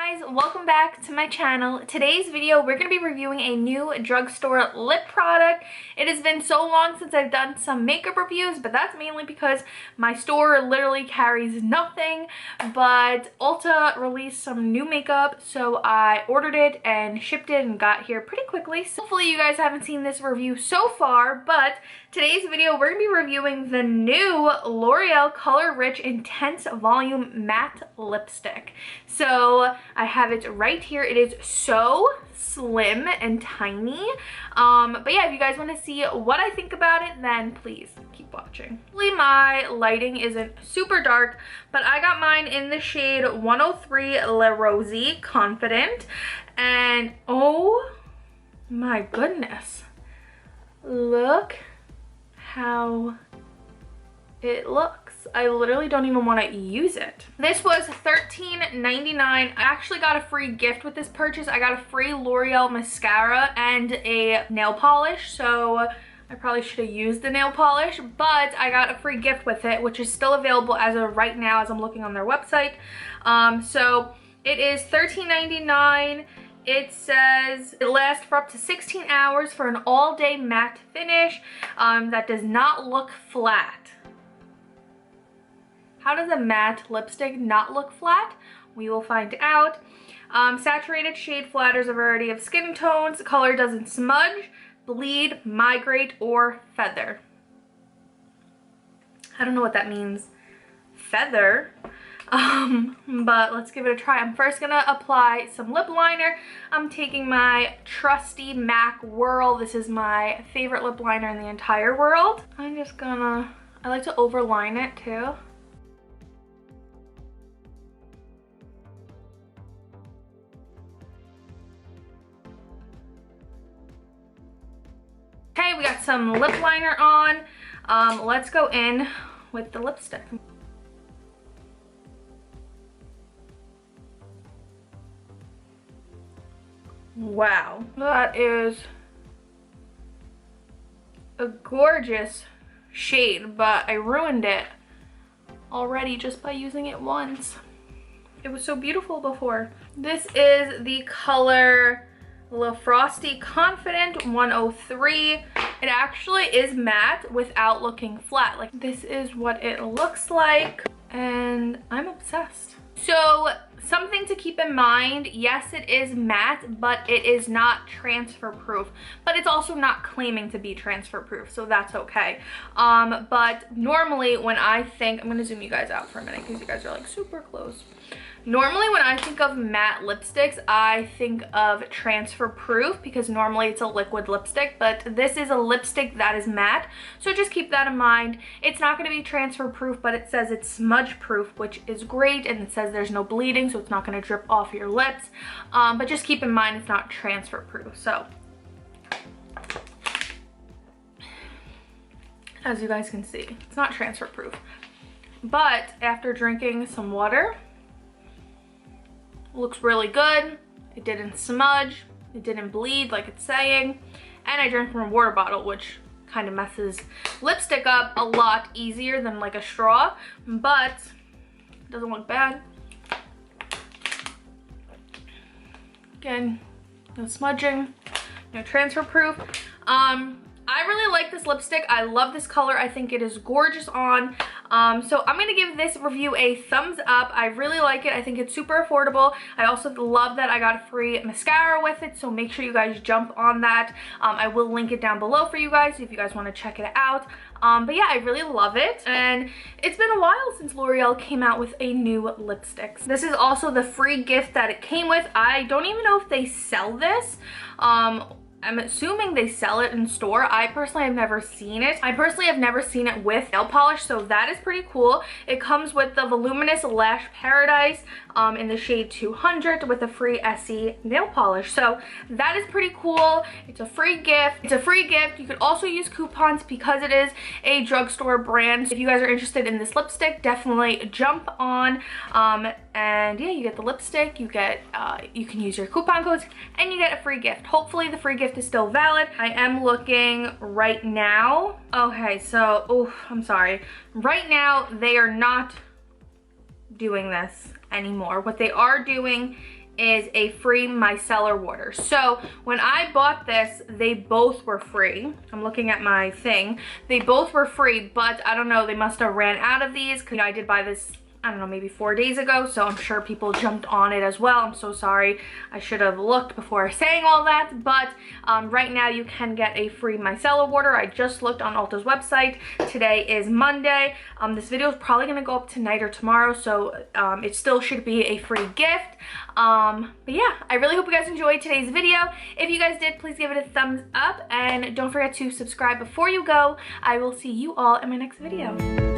guys, welcome back to my channel. Today's video we're going to be reviewing a new drugstore lip product. It has been so long since I've done some makeup reviews, but that's mainly because my store literally carries nothing. But Ulta released some new makeup, so I ordered it and shipped it and got here pretty quickly. So hopefully you guys haven't seen this review so far, but today's video we're going to be reviewing the new L'Oreal Color Rich Intense Volume Matte Lipstick. So I have it right here. It is so slim and tiny. But yeah, if you guys want to see what I think about it, then please keep watching. Hopefully my lighting isn't super dark, but I got mine in the shade 103 Le Rosy Confident. And oh my goodness, look how it looks. I literally don't even want to use it. This was $13.99. I actually got a free gift with this purchase. I got a free L'Oreal mascara and a nail polish, so I probably should have used the nail polish, but I got a free gift with it, which is still available as of right now as I'm looking on their website. So it is $13.99. It says it lasts for up to 16 hours for an all-day matte finish that does not look flat. How does a matte lipstick not look flat? We will find out. Saturated shade flatters a variety of skin tones. Color doesn't smudge, bleed, migrate, or feather. I don't know what that means. Feather. But let's give it a try. I'm first gonna apply some lip liner. I'm taking my trusty MAC Whirl. This is my favorite lip liner in the entire world. I'm just gonna, I like to overline it too. Okay, we got some lip liner on. Let's go in with the lipstick. Wow, that is a gorgeous shade, but I ruined it already just by using it once. It was so beautiful before. This is the color Le Frosty Confident 103. It actually is matte without looking flat. Like, this is what it looks like, and I'm obsessed. So something to keep in mind, yes, it is matte, but it is not transfer proof, but it's also not claiming to be transfer proof, so that's okay. But normally when I think, I'm gonna zoom you guys out for a minute because you guys are like super close. Normally when I think of matte lipsticks, I think of transfer proof because normally it's a liquid lipstick, but this is a lipstick that is matte, so just keep that in mind. It's not going to be transfer proof, but it says it's smudge proof, which is great, and it says there's no bleeding, so it's not going to drip off your lips, but just keep in mind it's not transfer proof. So as you guys can see, it's not transfer proof, but after drinking some water, looks really good. It didn't smudge, it didn't bleed like it's saying, and I drank from a water bottle, which kind of messes lipstick up a lot easier than like a straw, but it doesn't look bad. Again, no smudging, no transfer proof. I really like this lipstick. I love this color. I think it is gorgeous on. So I'm going to give this review a thumbs up. I really like it. I think it's super affordable. I also love that I got a free mascara with it, so make sure you guys jump on that. I will link it down below for you guys if you guys want to check it out. But yeah, I really love it, and it's been a while since L'Oreal came out with a new lipstick. This is also the free gift that it came with. I don't even know if they sell this. I'm assuming they sell it in store. I personally have never seen it. I personally have never seen it with nail polish, so that is pretty cool. It comes with the Voluminous Lash Paradise in the shade 200 with a free SE nail polish. So that is pretty cool. It's a free gift. It's a free gift. You could also use coupons because it is a drugstore brand. If you guys are interested in this lipstick, definitely jump on. And yeah, you get the lipstick, you get you can use your coupon codes, and you get a free gift. Hopefully the free gift is still valid. I am looking right now. Okay, so I'm sorry, right now they are not doing this anymore. What they are doing is a free micellar water. So when I bought this, they both were free. I'm looking at my thing. They both were free, but I don't know, they must have ran out of these, because I did buy this, I don't know, maybe 4 days ago, so I'm sure people jumped on it as well. I'm so sorry. I should have looked before saying all that, but right now you can get a free micellar water. I just looked on Ulta's website. Today is Monday. This video is probably going to go up tonight or tomorrow, so it still should be a free gift. But yeah, I really hope you guys enjoyed today's video. If you guys did, please give it a thumbs up, and don't forget to subscribe before you go. I will see you all in my next video.